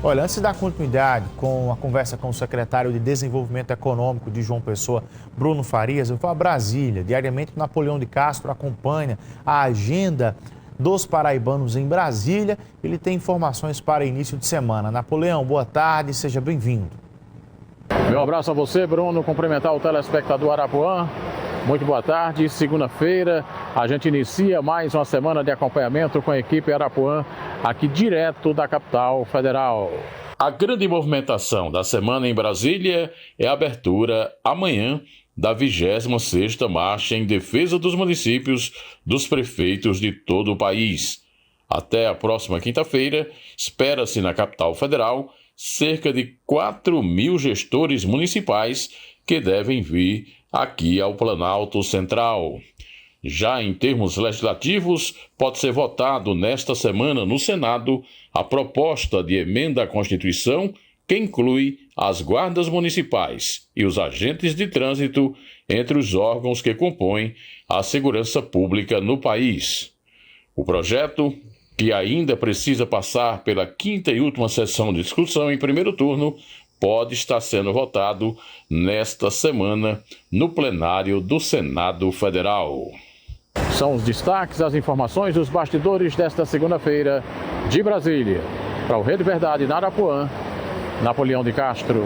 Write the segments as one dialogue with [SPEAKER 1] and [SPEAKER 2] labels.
[SPEAKER 1] Olha, antes de dar continuidade com a conversa com o secretário de Desenvolvimento Econômico de João Pessoa, Bruno Farias, eu vou a Brasília. Diariamente, Napoleão de Castro acompanha a agenda dos paraibanos em Brasília. Ele tem informações para início de semana. Napoleão, boa tarde, seja bem-vindo.
[SPEAKER 2] Meu abraço a você, Bruno. Cumprimentar o telespectador Arapuã. Muito boa tarde. Segunda-feira, a gente inicia mais uma semana de acompanhamento com a equipe Arapuã, aqui direto da capital federal. A grande movimentação da semana em Brasília é a abertura amanhã da 26ª Marcha em Defesa dos Municípios dos prefeitos de todo o país. Até a próxima quinta-feira, espera-se na capital federal cerca de 4.000 gestores municipais que devem vir aqui ao Planalto Central. Já em termos legislativos, pode ser votado nesta semana no Senado a proposta de emenda à Constituição que inclui as guardas municipais e os agentes de trânsito entre os órgãos que compõem a segurança pública no país. O projeto, que ainda precisa passar pela 5ª e última sessão de discussão em primeiro turno, pode estar sendo votado nesta semana no plenário do Senado Federal. São os destaques, as informações dos bastidores desta segunda-feira de Brasília. Para o Rede Verdade na Arapuã, Napoleão de Castro.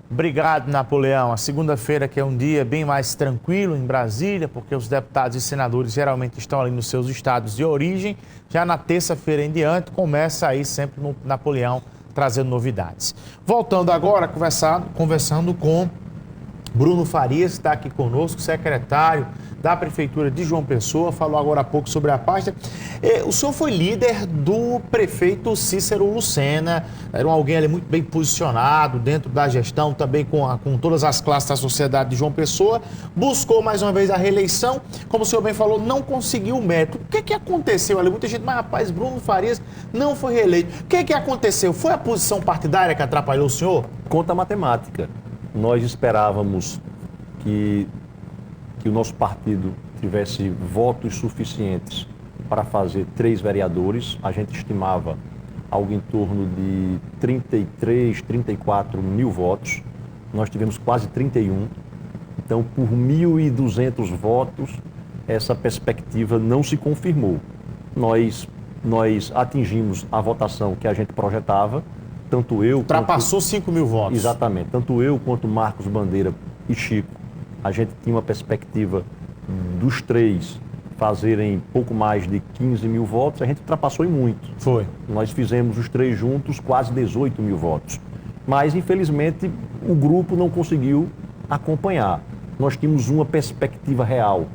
[SPEAKER 1] Obrigado, Napoleão. A segunda-feira que é um dia bem mais tranquilo em Brasília, porque os deputados e senadores geralmente estão ali nos seus estados de origem. Já na terça-feira em diante, começa aí sempre no Napoleão trazendo novidades. Voltando agora, conversando com Bruno Farias, que está aqui conosco, secretário da Prefeitura de João Pessoa, falou agora há pouco sobre a pasta. O senhor foi líder do prefeito Cícero Lucena, era alguém ali muito bem posicionado dentro da gestão, também com todas as classes da sociedade de João Pessoa, buscou mais uma vez a reeleição, como o senhor bem falou, não conseguiu o mérito. O que aconteceu ali? Muita gente, mas rapaz, Bruno Farias não foi reeleito. O que aconteceu? Foi a posição partidária que atrapalhou o senhor?
[SPEAKER 3] Conta a matemática. Nós esperávamos que o nosso partido tivesse votos suficientes para fazer 3 vereadores. A gente estimava algo em torno de 33, 34 mil votos. Nós tivemos quase 31. Então, por 1.200 votos, essa perspectiva não se confirmou. Nós atingimos a votação que a gente projetava, tanto eu...
[SPEAKER 1] Ultrapassou 5.000 votos.
[SPEAKER 3] Exatamente. Tanto eu quanto Marcos Bandeira e Chico, a gente tinha uma perspectiva dos 3 fazerem pouco mais de 15 mil votos, a gente ultrapassou em muito.
[SPEAKER 1] Foi.
[SPEAKER 3] Nós fizemos os 3 juntos quase 18 mil votos. Mas, infelizmente, o grupo não conseguiu acompanhar. Nós tínhamos uma perspectiva real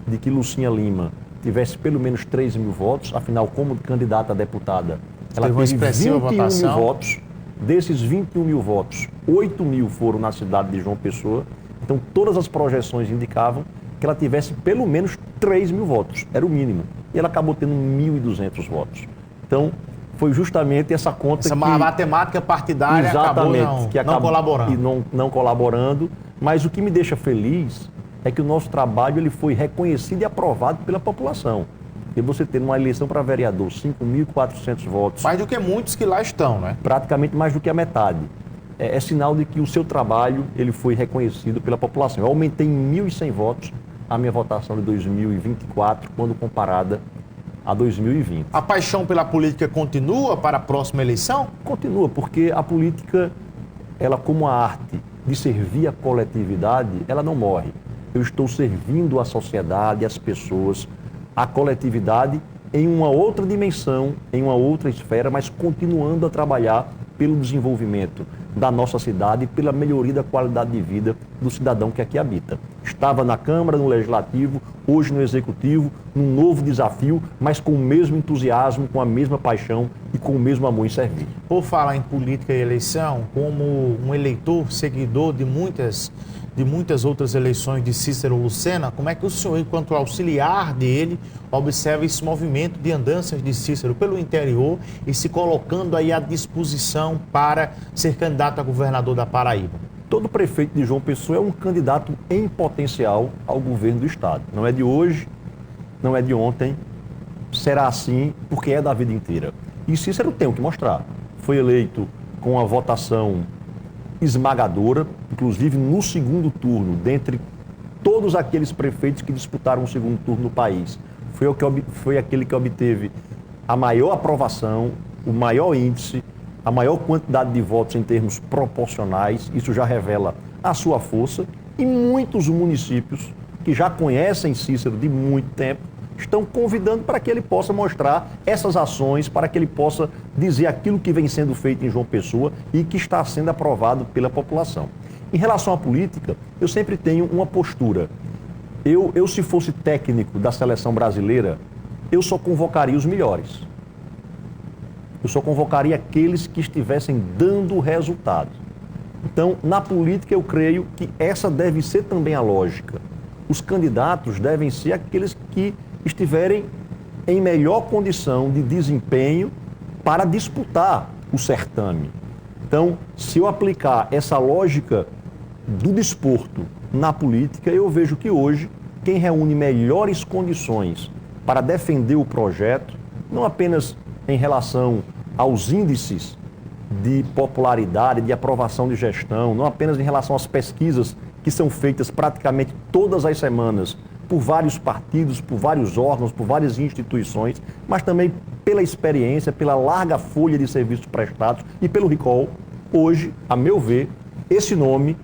[SPEAKER 3] de que Lucinha Lima tivesse pelo menos 13 mil votos, afinal, como candidata a deputada, ela teve 21 mil votos. Desses 21 mil votos, 8 mil foram na cidade de João Pessoa. Então, todas as projeções indicavam que ela tivesse pelo menos 3 mil votos, era o mínimo. E ela acabou tendo 1.200 votos. Então, foi justamente essa conta
[SPEAKER 1] essa matemática partidária acabou não colaborando.
[SPEAKER 3] E não colaborando. Mas o que me deixa feliz é que o nosso trabalho ele foi reconhecido e aprovado pela população. E você ter uma eleição para vereador, 5.400 votos.
[SPEAKER 1] Mais do que muitos que lá estão, né?
[SPEAKER 3] Praticamente mais do que a metade. É sinal de que o seu trabalho ele foi reconhecido pela população. Eu aumentei em 1.100 votos a minha votação de 2024, quando comparada a 2020.
[SPEAKER 1] A paixão pela política continua para a próxima eleição?
[SPEAKER 3] Continua, porque a política, ela como a arte de servir a coletividade, ela não morre. Eu estou servindo a sociedade, as pessoas, a coletividade em uma outra dimensão, em uma outra esfera, mas continuando a trabalhar pelo desenvolvimento da nossa cidade e pela melhoria da qualidade de vida do cidadão que aqui habita. Estava na Câmara, no Legislativo, hoje no Executivo, num novo desafio, mas com o mesmo entusiasmo, com a mesma paixão e com o mesmo amor em servir.
[SPEAKER 1] Por falar em política e eleição, como um eleitor, seguidor de muitas outras eleições de Cícero Lucena, como é que o senhor, enquanto auxiliar dele, observa esse movimento de andanças de Cícero pelo interior e se colocando aí à disposição para ser candidato a governador da Paraíba?
[SPEAKER 3] Todo prefeito de João Pessoa é um candidato em potencial ao governo do estado. Não é de hoje, não é de ontem, será assim porque é da vida inteira. E Cícero tem o que mostrar. foi eleito com a votação esmagadora, inclusive no segundo turno, dentre todos aqueles prefeitos que disputaram o segundo turno no país. Foi aquele que obteve a maior aprovação, o maior índice, a maior quantidade de votos em termos proporcionais. Isso já revela a sua força. E muitos municípios que já conhecem Cícero de muito tempo estão convidando para que ele possa mostrar essas ações, para que ele possa dizer aquilo que vem sendo feito em João Pessoa e que está sendo aprovado pela população. Em relação à política, eu sempre tenho uma postura. Eu se fosse técnico da seleção brasileira, eu só convocaria os melhores. Eu só convocaria aqueles que estivessem dando resultado. Então, na política, eu creio que essa deve ser também a lógica. Os candidatos devem ser aqueles que estiverem em melhor condição de desempenho para disputar o certame. Então, se eu aplicar essa lógica do desporto na política, eu vejo que hoje quem reúne melhores condições para defender o projeto, não apenas em relação aos índices de popularidade, de aprovação de gestão, não apenas em relação às pesquisas que são feitas praticamente todas as semanas por vários partidos, por vários órgãos, por várias instituições, mas também pela experiência, pela larga folha de serviços prestados e pelo recall. Hoje, a meu ver, esse nome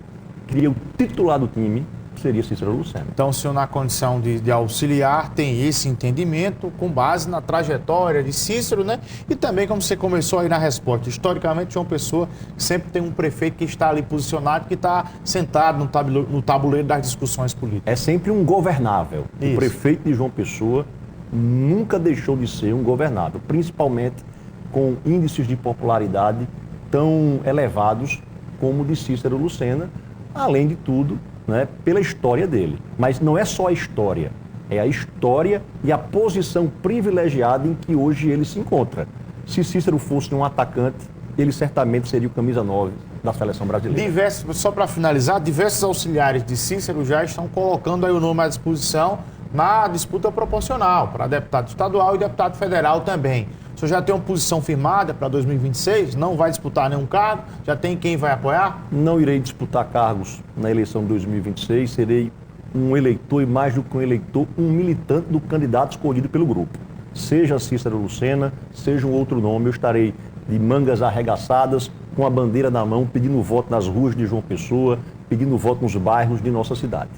[SPEAKER 3] cria o titular do time, que seria Cícero Lucena.
[SPEAKER 1] Então, o senhor, na condição de auxiliar, tem esse entendimento com base na trajetória de Cícero, né? E também, como você começou aí na resposta, historicamente, João Pessoa sempre tem um prefeito que está ali posicionado, que está sentado no tabuleiro das discussões políticas.
[SPEAKER 3] É sempre um governável.
[SPEAKER 1] Isso.
[SPEAKER 3] O prefeito de João Pessoa nunca deixou de ser um governável, principalmente com índices de popularidade tão elevados como o de Cícero Lucena, além de tudo, né, pela história dele. Mas não é só a história, é a história e a posição privilegiada em que hoje ele se encontra. Se Cícero fosse um atacante, ele certamente seria o camisa 9 da seleção brasileira.
[SPEAKER 1] Só para finalizar, diversos auxiliares de Cícero já estão colocando aí o nome à disposição na disputa proporcional, para deputado estadual e deputado federal também. O senhor já tem uma posição firmada para 2026? Não vai disputar nenhum cargo? Já tem quem vai apoiar?
[SPEAKER 3] Não irei disputar cargos na eleição de 2026, serei um eleitor e, mais do que um eleitor, um militante do candidato escolhido pelo grupo. Seja Cícero Lucena, seja um outro nome, eu estarei de mangas arregaçadas, com a bandeira na mão, pedindo voto nas ruas de João Pessoa, pedindo voto nos bairros de nossa cidade.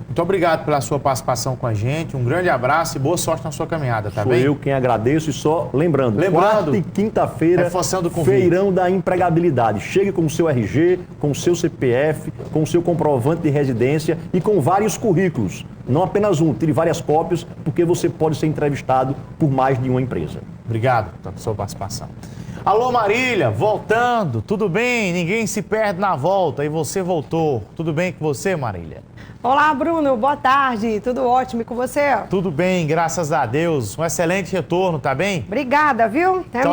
[SPEAKER 1] Muito obrigado pela sua participação com a gente, um grande abraço e boa sorte na sua caminhada, tá bem?
[SPEAKER 3] Sou eu quem agradeço e só lembrando, quarta e quinta-feira,
[SPEAKER 1] reforçando o convite,
[SPEAKER 3] feirão da empregabilidade. Chegue com o seu RG, com o seu CPF, com o seu comprovante de residência e com vários currículos. Não apenas um, tire várias cópias, porque você pode ser entrevistado por mais de uma empresa.
[SPEAKER 1] Obrigado pela sua participação. Alô, Marília, voltando, tudo bem? Ninguém se perde na volta e você voltou. Tudo bem com você, Marília?
[SPEAKER 4] Olá, Bruno, boa tarde, tudo ótimo e com você?
[SPEAKER 1] Tudo bem, graças a Deus. Um excelente retorno, tá bem?
[SPEAKER 4] Obrigada, viu? Até